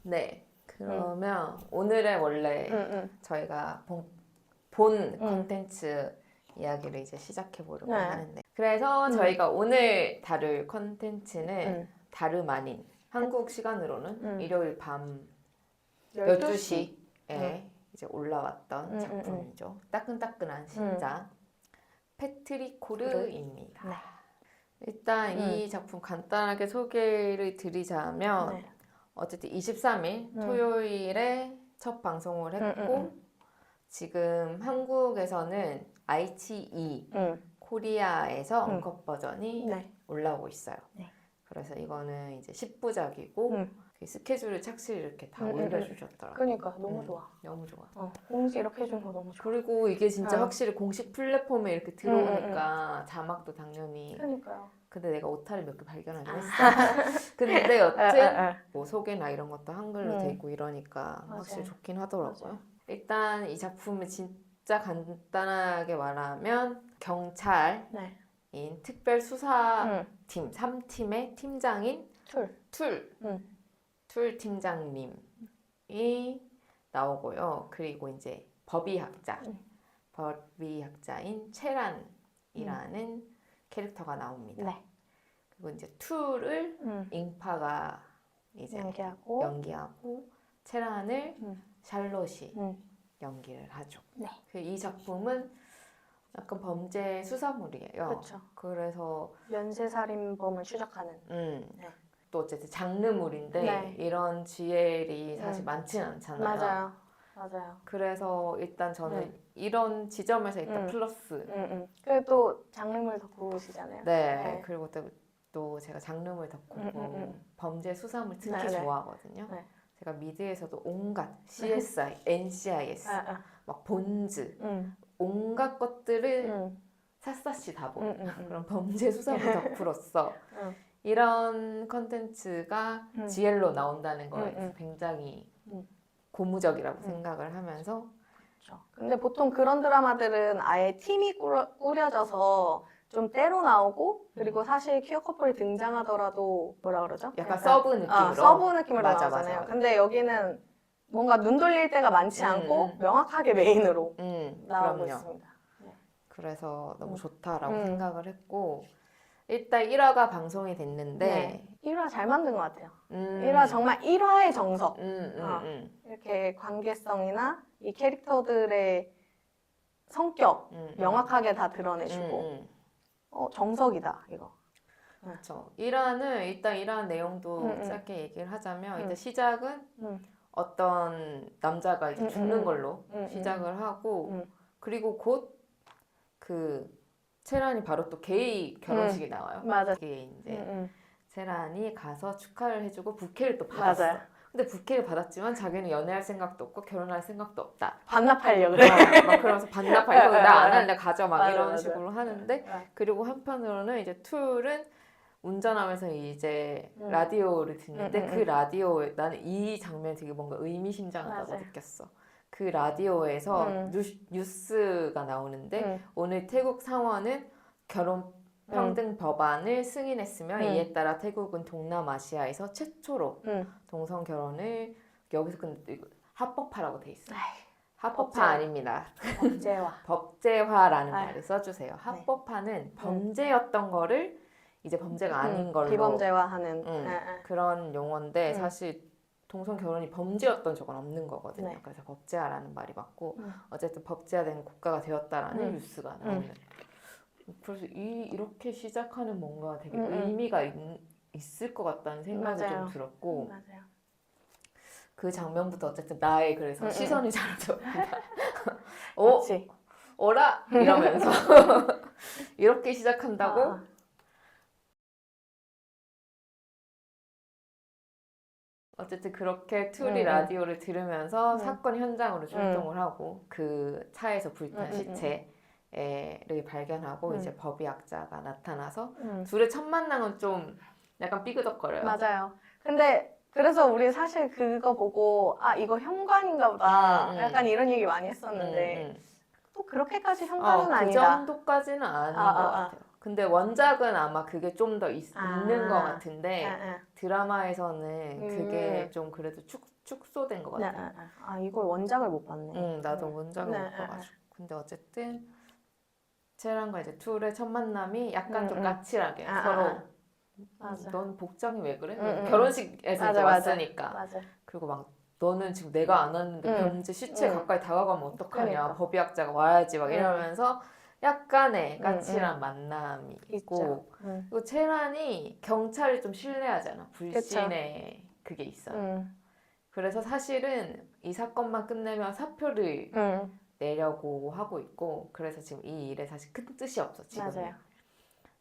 네. 그러면 오늘의 원래 응. 저희가 본 콘텐츠 이야기를 이제 시작해 보려고 네. 하는데, 그래서 저희가 오늘 다룰 콘텐츠는 다름 아닌 한국 시간으로는 일요일 밤 12시에 이제 올라왔던 작품이죠. 따끈따끈한 신작 패트릭 코르입니다. 네. 일단 이 작품 간단하게 소개를 드리자면 네. 어쨌든 23일 토요일에 첫 방송을 했고 지금 한국에서는 ITE 코리아에서 언컷 버전이 네. 올라오고 있어요. 네. 그래서 이거는 이제 10부작이고 스케줄을 착실히 이렇게 다 올려주셨더라고요. 그러니까 너무 좋아. 너무 좋아. 공지 이렇게 해준 거 너무 좋아. 그리고 이게 진짜 확실히 공식 플랫폼에 이렇게 들어오니까 자막도 당연히. 그러니까요. 근데 내가 오타를 몇 개 발견하긴 했어. 근데 여튼 뭐 소개나 이런 것도 한글로 돼 있고 이러니까 확실히 좋긴 하더라고요. 맞아요. 일단 이 작품을 진짜 간단하게 말하면 경찰인 특별수사팀 3팀의 팀장인 툴 팀장님이 나오고요. 그리고 이제 법의학자인 체란이라는 캐릭터가 나옵니다. 네. 그리고 이제 툴을 잉파가 이제 연기하고 체란을 샬롯이 연기를 하죠. 네. 이 작품은 약간 범죄 수사물이에요. 그렇죠. 그래서 연쇄살인범을 추적하는. 네. 또 어쨌든 장르물인데 이런 GL이 사실 많지는 않잖아요. 맞아요. 그래서 일단 저는 이런 지점에서 일단 플러스. 그래도 장르물 덕후시잖아요. 네. 그리고 또 제가 장르물 덕후고 범죄 수사물 특히 좋아하거든요. 제가 미드에서도 온갖 CSI, NCIS, 막 본즈, 온갖 것들을 샅샅이 다 보는 그런 범죄 수사물 덕후로서 이런 컨텐츠가 GL로 나온다는 거에 굉장히 고무적이라고 생각을 하면서. 그렇죠. 근데 보통 그런 드라마들은 아예 팀이 꾸려져서 좀 때로 나오고 그리고 사실 퀴어 커플이 등장하더라도 뭐라 그러죠? 약간 서브 느낌으로 서브 느낌으로 나오잖아요. 근데 여기는 뭔가 눈 돌릴 때가 많지 않고 명확하게 메인으로 나오고 있습니다. 그래서 너무 좋다라고 생각을 했고, 일단 1화가 방송이 됐는데 1화 잘 만든 것 같아요. 1화 정말 1화의 정석. 이렇게 관계성이나 이 캐릭터들의 성격 명확하게 다 드러내주고 정석이다 이거. 그렇죠. 1화는 일단 1화 내용도 짧게 얘기를 하자면 일단 시작은 어떤 남자가 이제 죽는 걸로 시작을 하고 그리고 곧 그 체란이 바로 또 게이 결혼식이 나와요. 맞아. 그게 이제 체란이 가서 축하를 해주고 부케를 또 받았어. 맞아요. 근데 부케를 받았지만 자기는 연애할 생각도 없고 결혼할 생각도 없다. 반납하려고 그래. 막 그러면서 반납하려고 나 안 할래 가져 막 이런 식으로 하는데 그리고 한편으로는 이제 툴은 운전하면서 이제 라디오를 듣는데 그 라디오에 나는 이 장면이 되게 뭔가 의미심장하다고 느꼈어. 그 라디오에서 뉴스가 나오는데 오늘 태국 상원은 결혼 평등 법안을 승인했으며 이에 따라 태국은 동남아시아에서 최초로 동성 결혼을 여기서 근데 합법화라고 돼 있어요. 합법화 아닙니다. 법제화라는 말을 써주세요. 합법화는 범죄였던 거를 이제 범죄가 아닌 걸로 비범죄화하는 그런 용어인데 사실 동성 결혼이 범죄였던 적은 없는 거거든요. 그래서 법제화라는 말이 맞고 어쨌든 법제화된 국가가 되었다라는 뉴스가 나오는. 그래서 이렇게 시작하는 뭔가 되게 의미가 있을 것 같다는 생각이 좀 들었고 그 장면부터 어쨌든 나의 그래서 시선이 사라졌습니다. 어라? 이러면서 이렇게 시작한다고? 어쨌든 그렇게 툴이 라디오를 들으면서 사건 현장으로 출동을 하고 그 차에서 불탄 시체를 발견하고 이제 법의학자가 나타나서 둘의 첫 만남은 좀 약간 삐그덕거려요. 맞아요. 근데 그래서 우리 사실 그거 보고 이거 현관인가 보다 약간 이런 얘기 많이 했었는데 또 그렇게까지 현관은 아니다. 그 정도까지는 아닌 것 같아요. 근데 원작은 아마 그게 좀 더 있는 것 같은데 네. 드라마에서는 그게 좀 그래도 축소된 것 같아요. 아, 이걸 원작을 못 봤네. 나도 원작을 못 봐가지고. 근데 어쨌든 채란과 이제 툴의 첫 만남이 약간 좀 까칠하게 서로 맞아. 넌 복장이 왜 그래? 결혼식에서 이제 왔으니까. 맞아. 그리고 막 너는 지금 내가 안 왔는데 병재 시체 가까이 다가가면 어떡하냐. 그러니까. 법의학자가 와야지 막 이러면서 약간의 까칠한 만남이 있고 있죠. 그리고 채란이 경찰을 좀 신뢰하잖아. 불신의 그게 있어요. 그래서 사실은 이 사건만 끝내면 사표를 내려고 하고 있고 그래서 지금 이 일에 사실 큰 뜻이 없어 지금. 맞아요.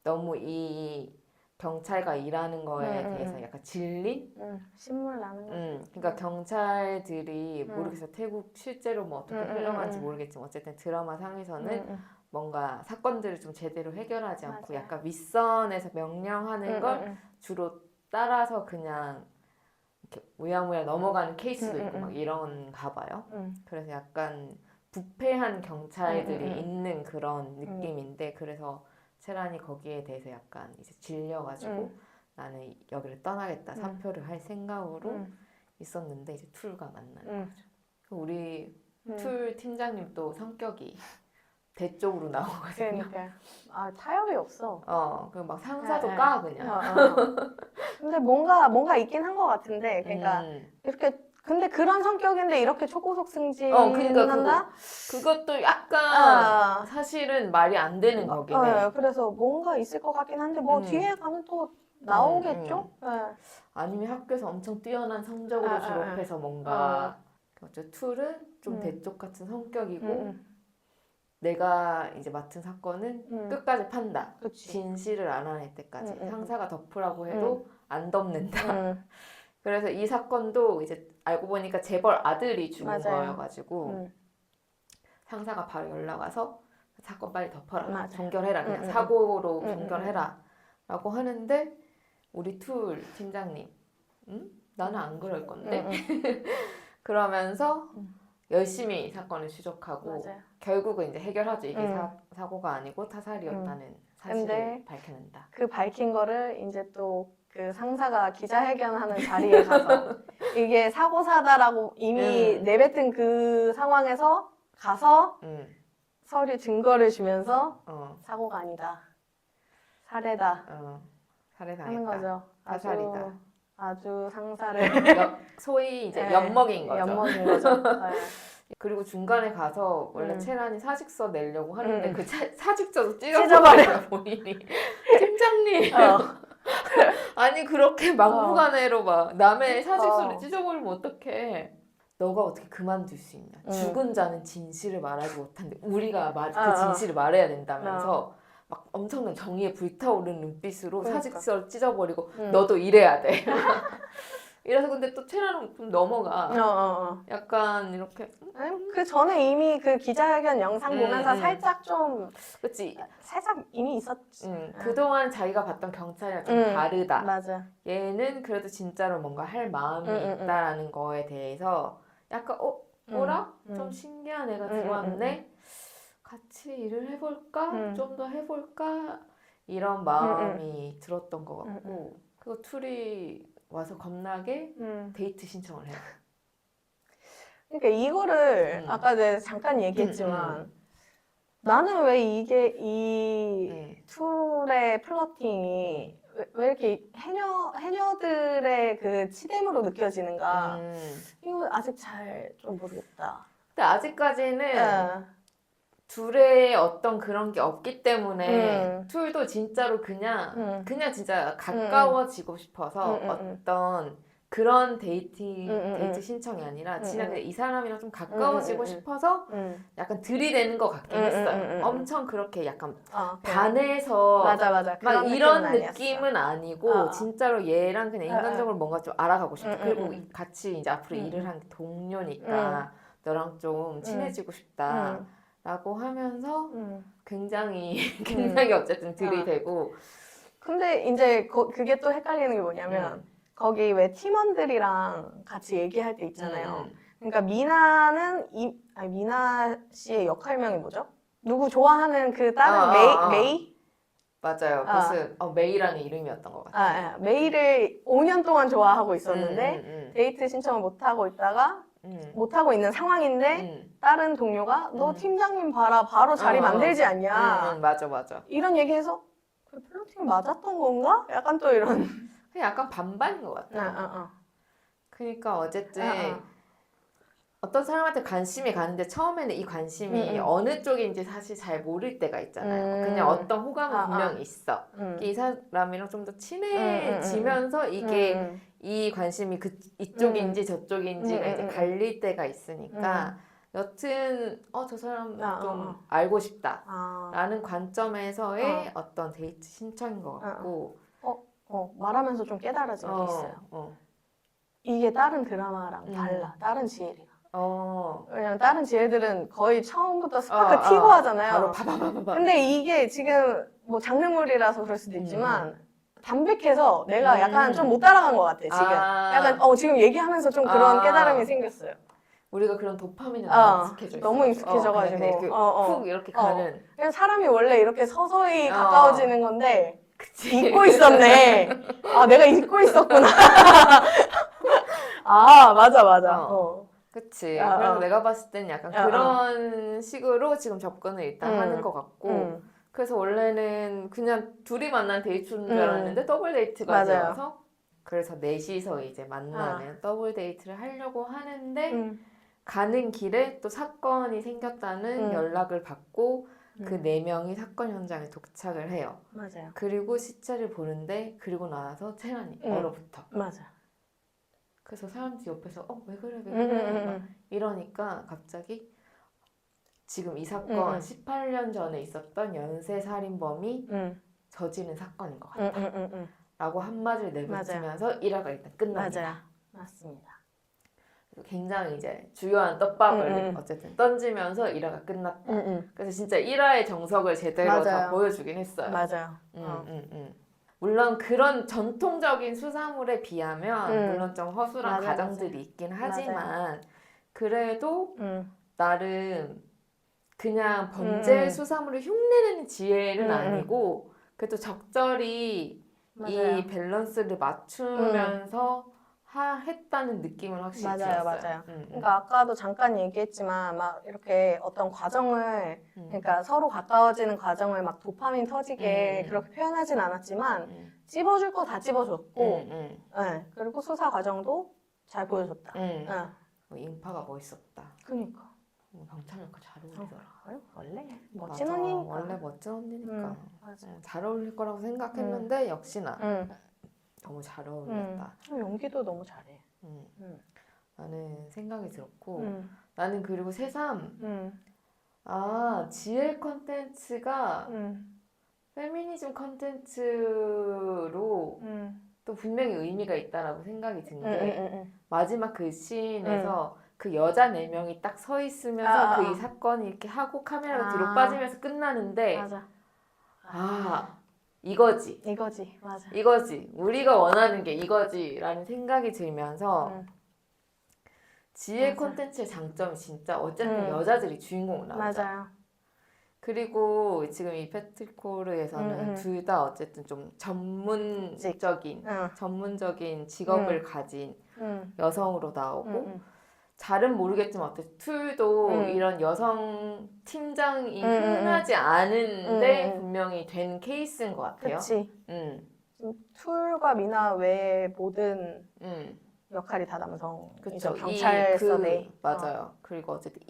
너무 이 경찰과 일하는 거에 대해서 약간 질린? 신물 나는 거. 그러니까 경찰들이 모르겠어. 태국 실제로 뭐 어떻게 흘러가는지 모르겠지만 어쨌든 드라마 상에서는 뭔가 사건들을 좀 제대로 해결하지 않고 맞아요. 약간 윗선에서 명령하는 걸 주로 따라서 그냥 이렇게 우야무야 넘어가는 케이스도 있고 막 이런가 봐요. 그래서 약간 부패한 경찰들이 있는 그런 느낌인데 그래서 채란이 거기에 대해서 약간 이제 질려가지고 나는 여기를 떠나겠다 사표를 할 생각으로 있었는데 이제 툴과 만나는 거죠. 우리 툴 팀장님도 성격이 대 쪽으로 나오거든요. 그러니까 아 타협이 없어. 그 막 상사도 까 그냥. 근데 뭔가 있긴 한 것 같은데 그러니까 이렇게 근데 그런 성격인데 이렇게 초고속 승진한다? 그것도 약간 사실은 말이 안 되는 거긴 해. 그래서 뭔가 있을 것 같긴 한데 뭐 뒤에 가면 또 나오겠죠? 아니면 학교에서 엄청 뛰어난 성적으로 졸업해서 뭔가 어째 툴은 좀 대쪽 같은 성격이고 내가 이제 맡은 사건은 끝까지 판다. 그치. 진실을 알아낼 때까지 상사가 덮으라고 해도 안 덮는다. 그래서 이 사건도 이제 알고 보니까 재벌 아들이 죽은 거여가지고 상사가 바로 연락 와서 사건 빨리 덮어라. 종결해라. 그냥 사고로 종결해라. 라고 하는데 우리 툴 팀장님 나는 안 그럴 건데 그러면서 열심히 사건을 추적하고 결국은 이제 해결하죠. 이게 사고가 아니고 타살이었다는 사실을 밝혀낸다. 그 밝힌 거를 이제 또 그 상사가 기자회견하는 자리에 가서 이게 사고사다라고 이미 내뱉은 그 상황에서 가서 서류 증거를 주면서 사고가 아니다. 살해다. 살해당했다. 하는 거죠. 타살이다. 아주 상사를 소위 이제 엿먹인 거죠. 엿먹인 거죠. 그리고 중간에 가서 원래 채란이 사직서 내려고 하는데 그 사직서도 찢어버려. 찢어버려요 본인이. 팀장님. 아니 그렇게 막무가내로 막 남의 사직서를 찢어버리면 어떡해. 너가 어떻게 그만둘 수 있냐. 죽은 자는 진실을 말하지 못한데 우리가 그 진실을 말해야 된다면서 막 엄청난 정의에 불타오르는 눈빛으로 사직서를 찢어버리고 너도 이래야 돼. 이래서 근데 또 채란은 좀 넘어가. 약간 이렇게. 그 전에 이미 그 기자회견 영상 보면서 살짝 좀. 그치. 살짝 이미 있었지. 그동안 자기가 봤던 경찰이랑 좀 다르다. 맞아. 얘는 그래도 진짜로 뭔가 할 마음이 있다라는 거에 대해서 약간 뭐라? 좀 신기한 애가 들어왔네? 같이 일을 해볼까? 좀 더 해볼까? 이런 마음이 들었던 것 같고 그리고 툴이 와서 겁나게 데이트 신청을 해요. 그러니까 이거를 아까 내가 잠깐 얘기했지만 나는 왜 이게 이 툴의 플러팅이 왜 이렇게 해녀들의 그 치댐으로 느껴지는가? 이거 아직 잘 좀 모르겠다. 근데 아직까지는 둘의 어떤 그런 게 없기 때문에 툴도 진짜로 그냥 진짜 가까워지고 싶어서 어떤 그런 데이트 신청이 아니라 그냥 이 사람이랑 좀 가까워지고 싶어서 약간 들이대는 것 같긴 했어요. 엄청 그렇게 약간 반해서 맞아. 막 그런 이런 느낌은 느낌은 아니고 진짜로 얘랑 그냥 인간적으로 뭔가 좀 알아가고 싶다. 그리고 같이 이제 앞으로 일을 한 동료니까 너랑 좀 친해지고 싶다. 라고 하면서 굉장히 어쨌든 들이대고 근데 이제 그게 또 헷갈리는 게 뭐냐면 거기 왜 팀원들이랑 같이 얘기할 때 있잖아요. 그러니까 미나는 미나 씨의 역할명이 뭐죠? 누구 좋아하는 그 다른 메이? 맞아요. 무슨 메이라는 이름이었던 것 같아요. 메이를 5년 동안 좋아하고 있었는데 데이트 신청을 못 하고 있다가 못 하고 있는 상황인데 다른 동료가 너 팀장님 봐라 바로 자리 만들지 않냐 맞아. 이런 얘기해서 그 플러팅이 맞았던 건가? 약간 또 이런 그냥 약간 반반인 것 같아요. 그러니까 어쨌든 어떤 사람한테 관심이 가는데 처음에는 이 관심이 어느 쪽인지 사실 잘 모를 때가 있잖아요. 그냥 어떤 호감은 분명히 있어. 이 사람이랑 좀 더 친해지면서 이게 이 관심이 이쪽인지 저쪽인지가 이제 갈릴 때가 있으니까 여튼 저 사람 좀 알고 싶다라는 관점에서의 어떤 데이트 신청인 것 같고 말하면서 좀 깨달아진 게 있어요. 이게 다른 드라마랑 달라. 다른 지엘이랑. 왜냐면 다른 지혜들은 거의 처음부터 스파크 튀고 하잖아요. 바로 봐봐봐봐. 근데 이게 지금 뭐 장르물이라서 그럴 수도 있지만 담백해서 내가 약간 좀 못 따라간 것 같아 지금. 약간 지금 얘기하면서 좀 그런 깨달음이 생겼어요. 우리가 그런 도파민에 너무 익숙해져 있어. 너무 익숙해져가지고 훅 이렇게 가는. 그냥 사람이 원래 이렇게 서서히 가까워지는 건데 그치. 잊고 있었네. 내가 잊고 있었구나. 맞아. 그치. 그래서 내가 봤을 때는 약간 그런 식으로 지금 접근을 일단 하는 것 같고 그래서 원래는 그냥 둘이 만난 데이트인 줄 알았는데 더블 데이트가 되어서 그래서 넷이서 이제 만나는 더블 데이트를 하려고 하는데 가는 길에 또 사건이 생겼다는 연락을 받고 그 4명이 사건 현장에 도착을 해요. 맞아요. 그리고 시체를 보는데 그리고 나서 채연이 얼어붙어. 맞아. 그래서 사람들이 옆에서 왜 그래 막 이러니까 갑자기 지금 이 사건 18년 전에 있었던 연쇄살인범이 저지른 사건인 것 같다 라고 한마디를 내뱉으면서 일화가 일단 끝납니다. 맞아요. 맞습니다. 굉장히 이제 주요한 떡밥을 어쨌든 던지면서 일화가 끝났다. 그래서 진짜 일화의 정석을 제대로 다 보여주긴 했어요. 맞아요. 물론 그런 전통적인 수사물에 비하면 물론 좀 허술한 과정들이 있긴 하지만 그래도 나름 그냥 범죄 수사물을 흉내내는 지혜는 아니고 그래도 적절히 이 밸런스를 맞추면서 했다는 느낌은 확실히 들었어요. 맞아요. 그러니까 아까도 잠깐 얘기했지만 막 이렇게 어떤 과정을 그러니까 서로 가까워지는 과정을 막 도파민 터지게 그렇게 표현하진 않았지만 찝어줄 거 다 찝어줬고 그리고 수사 과정도 잘 보여줬다. 인파가 멋있었다. 그러니까. 경찰 역할 잘 어울리더라. 원래 멋진 언니니까. 원래 멋진 언니니까. 잘 어울릴 거라고 생각했는데 역시나 너무 잘 어울렸다. 연기도 너무 잘해. 나는 생각이 들었고 나는 그리고 새삼 GL 컨텐츠가 페미니즘 컨텐츠로 또 분명히 의미가 있다라고 생각이 든 게 마지막 그 씬에서 그 여자 4명이 딱 서 있으면서 그 이 사건이 이렇게 하고 카메라가 뒤로 빠지면서 끝나는데 이거지. 맞아. 이거지. 우리가 원하는 게 이거지라는 생각이 들면서 GL 콘텐츠의 장점이 진짜 어쨌든 여자들이 주인공으로 나오잖아. 맞아요. 그리고 지금 이 패트리코르에서는 둘 다 어쨌든 좀 전문적인 직업을 가진 여성으로 나오고 잘은 모르겠지만 어쨌든 툴도 이런 여성 팀장이 흔하지 않은데 분명히 된 케이스인 것 같아요. 그치. 툴과 미나 외에 모든 역할이 다 남성이죠. 그쵸. 경찰서 내. 맞아요. 그리고 어쨌든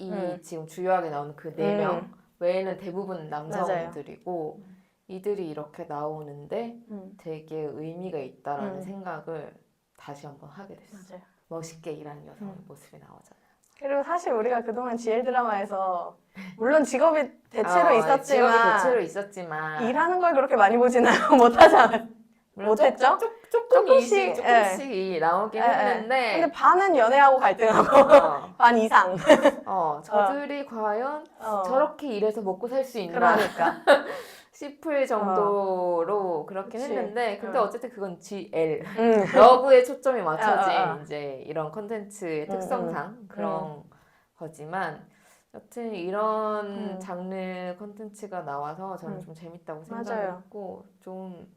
지금 주요하게 나오는 그 4명 외에는 대부분 남성들이고 이들이 이렇게 나오는데 되게 의미가 있다라는 생각을 다시 한번 하게 됐어요. 맞아요. 멋있게 일하는 여성의 모습이 나오잖아요. 그리고 사실 우리가 그동안 GL 드라마에서 물론 직업이 대체로 있었지만 일하는 걸 그렇게 많이 보지는 못하지 않았어요. 못했죠? 조금씩 나오긴 했는데 근데 반은 연애하고 갈등하고 반 이상 저들이 과연 저렇게 일해서 먹고 살 수 있나 그러니까 싶을 정도로 그렇긴 했는데 근데 어쨌든 그건 GL 러브에 초점이 맞춰진 이제 이런 컨텐츠의 특성상 그런 거지만 여튼 이런 음. 장르 컨텐츠가 나와서 저는 좀 재밌다고 맞아요. 생각했고 좀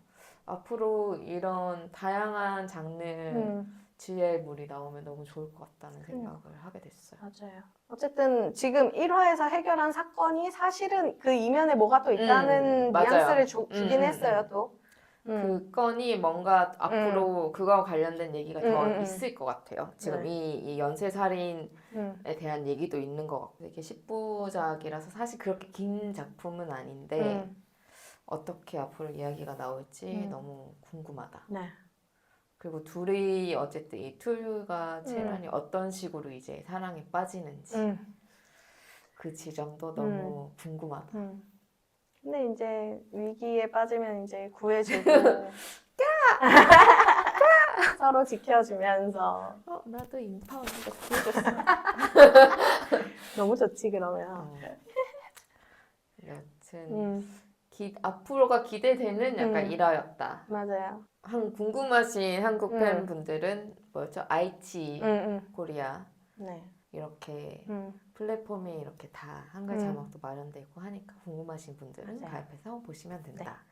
앞으로 이런 다양한 장르 GL물이 나오면 너무 좋을 것 같다는 생각을 하게 됐어요. 맞아요. 어쨌든 지금 1화에서 해결한 사건이 사실은 그 이면에 뭐가 또 있다는 맞아요. 뉘앙스를 주긴 했어요, 또. 그 건이 뭔가 앞으로 그거와 관련된 얘기가 더 있을 것 같아요. 지금 네. 이 연쇄살인에 대한 얘기도 있는 것 같고 이게 10부작이라서 사실 그렇게 긴 작품은 아닌데 어떻게 앞으로 이야기가 나올지 너무 궁금하다. 네. 그리고 둘이 어쨌든 이 툴과 채란이 어떤 식으로 이제 사랑에 빠지는지 그 지점도 너무 궁금하다. 근데 이제 위기에 빠지면 이제 구해주고 서로 지켜주면서 나도 인파 왔는데 구해줬어. 너무 좋지 그러면. 여튼 앞으로가 기대되는 약간 일화였다. 맞아요. 궁금하신 한국 팬분들은 뭐였죠? 아이치 코리아 네. 이렇게 플랫폼이 이렇게 다 한글 자막도 마련되고 하니까 궁금하신 분들은 맞아요. 가입해서 보시면 된다.